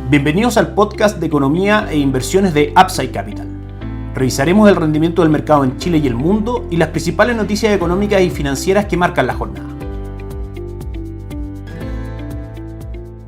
Bienvenidos al podcast de economía e inversiones de Upside Capital. Revisaremos el rendimiento del mercado en Chile y el mundo y las principales noticias económicas y financieras que marcan la jornada.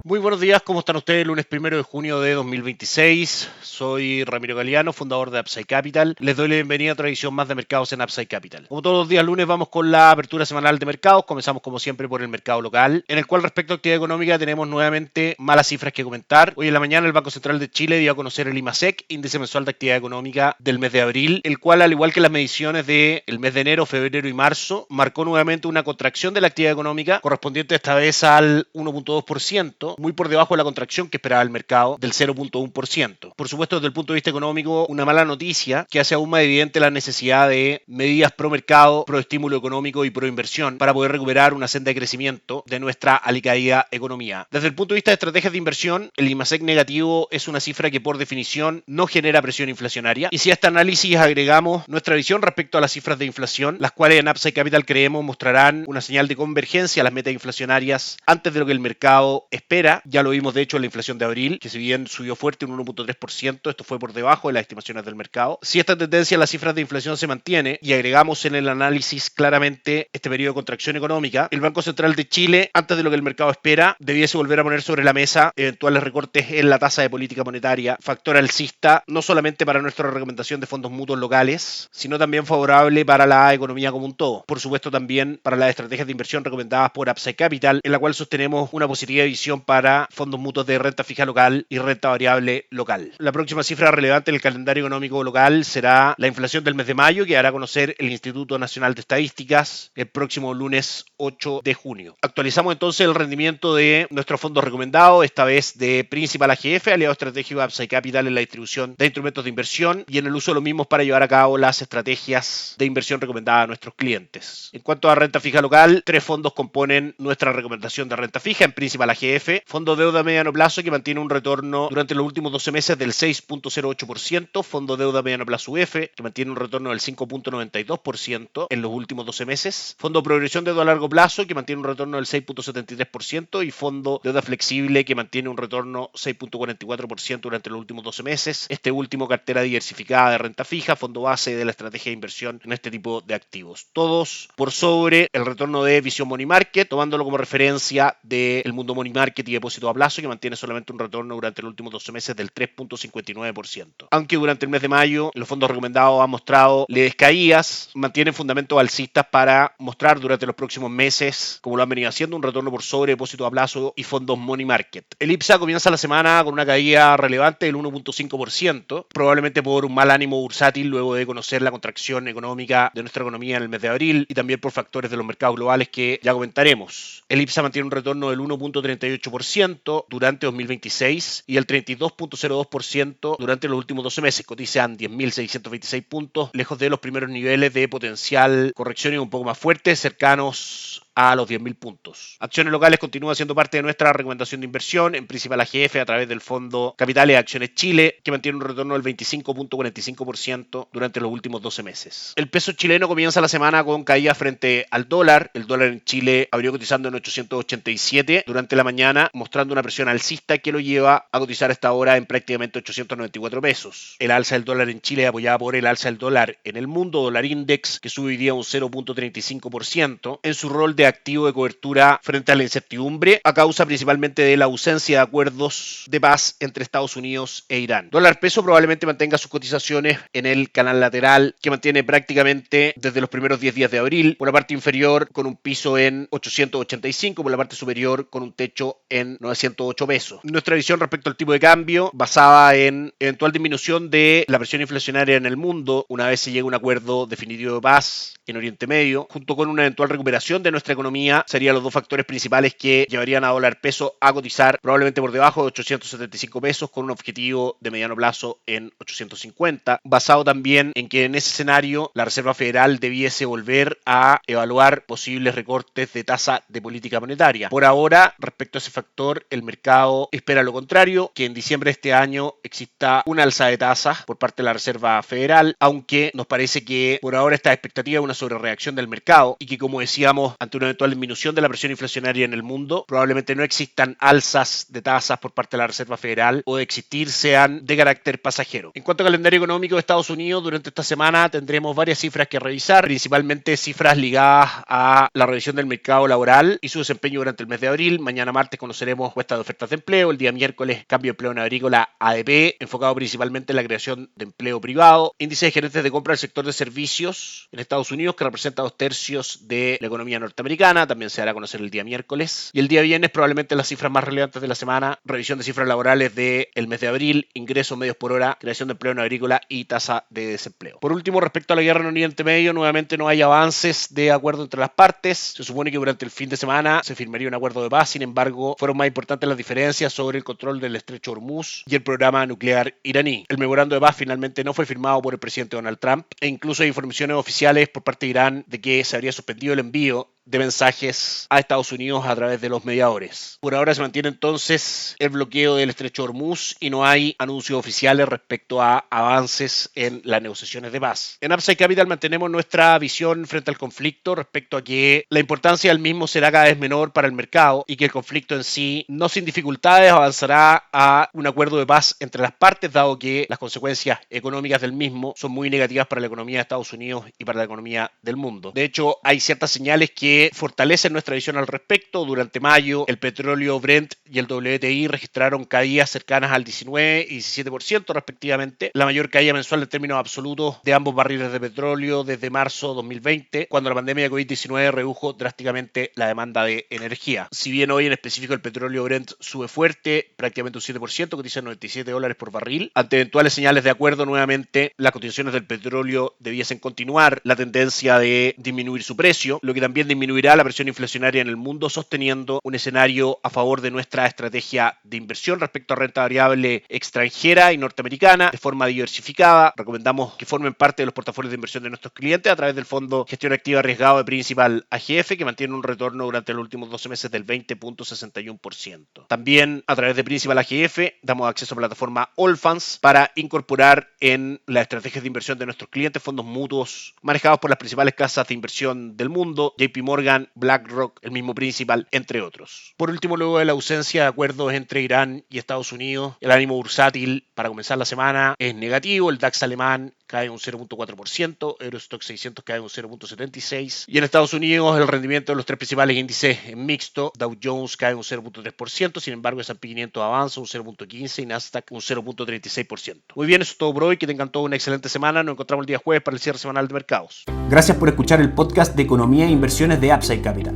Muy buenos días, ¿cómo están ustedes? Lunes 1 de junio de 2026. Soy Ramiro Galeano, fundador de Upside Capital. Les doy la bienvenida a otra edición más de mercados en Upside Capital. Como todos los días lunes vamos con la apertura semanal de mercados. Comenzamos como siempre por el mercado local, en el cual respecto a actividad económica tenemos nuevamente malas cifras que comentar. Hoy en la mañana el Banco Central de Chile dio a conocer el IMASEC, índice mensual de actividad económica del mes de abril, el cual, al igual que las mediciones del mes de enero, febrero y marzo, marcó nuevamente una contracción de la actividad económica, correspondiente esta vez al 1.2%, muy por debajo de la contracción que esperaba el mercado del 0.1%. Por supuesto, desde el punto de vista económico, una mala noticia que hace aún más evidente la necesidad de medidas pro mercado, pro estímulo económico y pro inversión para poder recuperar una senda de crecimiento de nuestra alicaída economía. Desde el punto de vista de estrategias de inversión, el IMASEC negativo es una cifra que por definición no genera presión inflacionaria, y si a este análisis agregamos nuestra visión respecto a las cifras de inflación, las cuales en Upside Capital creemos mostrarán una señal de convergencia a las metas inflacionarias antes de lo que el mercado espera. Ya lo vimos de hecho en la inflación de abril, que si bien subió fuerte un 1.3%, esto fue por debajo de las estimaciones del mercado. Si esta tendencia en las cifras de inflación se mantiene y agregamos en el análisis claramente este periodo de contracción económica, el Banco Central de Chile, antes de lo que el mercado espera, debiese volver a poner sobre la mesa eventuales recortes en la tasa de política monetaria, factor alcista no solamente para nuestra recomendación de fondos mutuos locales, sino también favorable para la economía como un todo. Por supuesto, también para las estrategias de inversión recomendadas por Upside Capital, en la cual sostenemos una positiva visión para fondos mutuos de renta fija local y renta variable local. La próxima cifra relevante en el calendario económico local será la inflación del mes de mayo, que hará a conocer el Instituto Nacional de Estadísticas el próximo lunes 8 de junio. Actualizamos entonces el rendimiento de nuestros fondos recomendados, esta vez de Principal AGF, aliado estratégico de Upside Capital en la distribución de instrumentos de inversión y en el uso de los mismos para llevar a cabo las estrategias de inversión recomendadas a nuestros clientes. En cuanto a renta fija local, 3 fondos componen nuestra recomendación de renta fija en Principal AGF: fondo deuda a mediano plazo, que mantiene un retorno durante los últimos 12 meses del 6.08%, fondo deuda a mediano plazo UF, que mantiene un retorno del 5.92% en los últimos 12 meses, fondo progresión deuda a largo plazo, que mantiene un retorno del 6.73%, y fondo deuda flexible, que mantiene un retorno 6.44% durante los últimos 12 meses. Este último, cartera diversificada de renta fija, fondo base de la estrategia de inversión en este tipo de activos. Todos por sobre el retorno de Visión Money Market, tomándolo como referencia del mundo Money Market y depósito a plazo, que mantiene solamente un retorno durante los últimos 12 meses del 3.59%. Aunque durante el mes de mayo los fondos recomendados han mostrado leves caídas, mantienen fundamentos alcistas para mostrar durante los próximos meses, como lo han venido haciendo, un retorno por sobre depósito a plazo y fondos Money Market. El IPSA comienza la semana con una caída relevante del 1.5%, probablemente por un mal ánimo bursátil luego de conocer la contracción económica de nuestra economía en el mes de abril, y también por factores de los mercados globales que ya comentaremos. El IPSA mantiene un retorno del 1.38% durante 2026 y el 32.02% durante los últimos 12 meses. Cotizan 10.626 puntos, lejos de los primeros niveles de potencial corrección y un poco más fuertes, cercanos a los 10.000 puntos. Acciones locales continúa siendo parte de nuestra recomendación de inversión en Principal AGF a través del fondo Capitales Acciones Chile, que mantiene un retorno del 25.45% durante los últimos 12 meses. El peso chileno comienza la semana con caída frente al dólar. El dólar en Chile abrió cotizando en 887 durante la mañana, mostrando una presión alcista que lo lleva a cotizar hasta ahora en prácticamente 894 pesos. El alza del dólar en Chile apoyada por el alza del dólar en el mundo, dólar index, que sube hoy día un 0.35% en su rol de activo de cobertura frente a la incertidumbre, a causa principalmente de la ausencia de acuerdos de paz entre Estados Unidos e Irán. Dólar peso probablemente mantenga sus cotizaciones en el canal lateral, que mantiene prácticamente desde los primeros 10 días de abril, por la parte inferior con un piso en 885, por la parte superior con un techo en 908 pesos. Nuestra visión respecto al tipo de cambio, basada en eventual disminución de la presión inflacionaria en el mundo una vez se llegue a un acuerdo definitivo de paz en Oriente Medio, junto con una eventual recuperación de nuestra economía, serían los dos factores principales que llevarían a dólar peso a cotizar probablemente por debajo de 875 pesos, con un objetivo de mediano plazo en 850, basado también en que en ese escenario la Reserva Federal debiese volver a evaluar posibles recortes de tasa de política monetaria. Por ahora, respecto a ese factor, el mercado espera lo contrario, que en diciembre de este año exista una alza de tasas por parte de la Reserva Federal, aunque nos parece que por ahora esta expectativa es una sobrereacción del mercado y que, como decíamos ante una eventual disminución de la presión inflacionaria en el mundo. Probablemente no existan alzas de tasas por parte de la Reserva Federal, o de existir sean de carácter pasajero. En cuanto al calendario económico de Estados Unidos, durante esta semana tendremos varias cifras que revisar, principalmente cifras ligadas a la revisión del mercado laboral y su desempeño durante el mes de abril. Mañana martes conoceremos encuestas de ofertas de empleo. El día miércoles, cambio de empleo en agrícola ADP, enfocado principalmente en la creación de empleo privado. Índice de gerentes de compra del sector de servicios en Estados Unidos, que representa 2/3 de la economía norteamericana, también se dará a conocer el día miércoles. Y el día viernes, probablemente las cifras más relevantes de la semana: revisión de cifras laborales del mes de abril, ingresos medios por hora, creación de empleo en agrícola y tasa de desempleo. Por último, respecto a la guerra en Oriente Medio, nuevamente no hay avances de acuerdo entre las partes. Se supone que durante el fin de semana se firmaría un acuerdo de paz. Sin embargo, fueron más importantes las diferencias sobre el control del estrecho Hormuz y el programa nuclear iraní. El memorando de paz finalmente no fue firmado por el presidente Donald Trump, e incluso hay informaciones oficiales por parte de Irán de que se habría suspendido el envío de mensajes a Estados Unidos a través de los mediadores. Por ahora se mantiene entonces el bloqueo del estrecho Hormuz y no hay anuncios oficiales respecto a avances en las negociaciones de paz. En Upside Capital mantenemos nuestra visión frente al conflicto respecto a que la importancia del mismo será cada vez menor para el mercado y que el conflicto en sí, no sin dificultades, avanzará a un acuerdo de paz entre las partes, dado que las consecuencias económicas del mismo son muy negativas para la economía de Estados Unidos y para la economía del mundo. De hecho, hay ciertas señales que fortalecen nuestra visión al respecto. Durante mayo, el petróleo Brent y el WTI registraron caídas cercanas al 19 y 17% respectivamente, la mayor caída mensual en términos absolutos de ambos barriles de petróleo desde marzo de 2020, cuando la pandemia de COVID-19 redujo drásticamente la demanda de energía. Si bien hoy en específico el petróleo Brent sube fuerte, prácticamente un 7%, cotiza en $97 por barril, ante eventuales señales de acuerdo, nuevamente las cotizaciones del petróleo debiesen continuar la tendencia de disminuir su precio, lo que también disminuirá la presión inflacionaria en el mundo, sosteniendo un escenario a favor de nuestra estrategia de inversión respecto a renta variable extranjera y norteamericana de forma diversificada. Recomendamos que formen parte de los portafolios de inversión de nuestros clientes a través del fondo Gestión Activa Arriesgado de Principal AGF, que mantiene un retorno durante los últimos 12 meses del 20.61%. También a través de Principal AGF damos acceso a la plataforma Allfunds para incorporar en las estrategias de inversión de nuestros clientes fondos mutuos manejados por las principales casas de inversión del mundo: JP Morgan, BlackRock, el mismo Principal, entre otros. Por último, luego de la ausencia de acuerdos entre Irán y Estados Unidos, el ánimo bursátil para comenzar la semana es negativo. El DAX alemán cae un 0.4%, Eurostoxx 600 cae un 0.76%, y en Estados Unidos el rendimiento de los tres principales índices es mixto. Dow Jones cae un 0.3%, sin embargo S&P 500 avanza un 0.15% y Nasdaq un 0.36%. Muy bien, eso es todo por hoy, que tengan toda una excelente semana. Nos encontramos el día jueves para el cierre semanal de mercados. Gracias por escuchar el podcast de Economía e Inversiones de Upside Capital.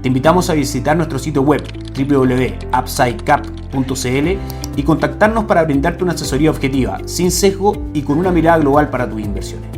Te invitamos a visitar nuestro sitio web www.upsidecap.cl y contactarnos para brindarte una asesoría objetiva, sin sesgo y con una mirada global para tus inversiones.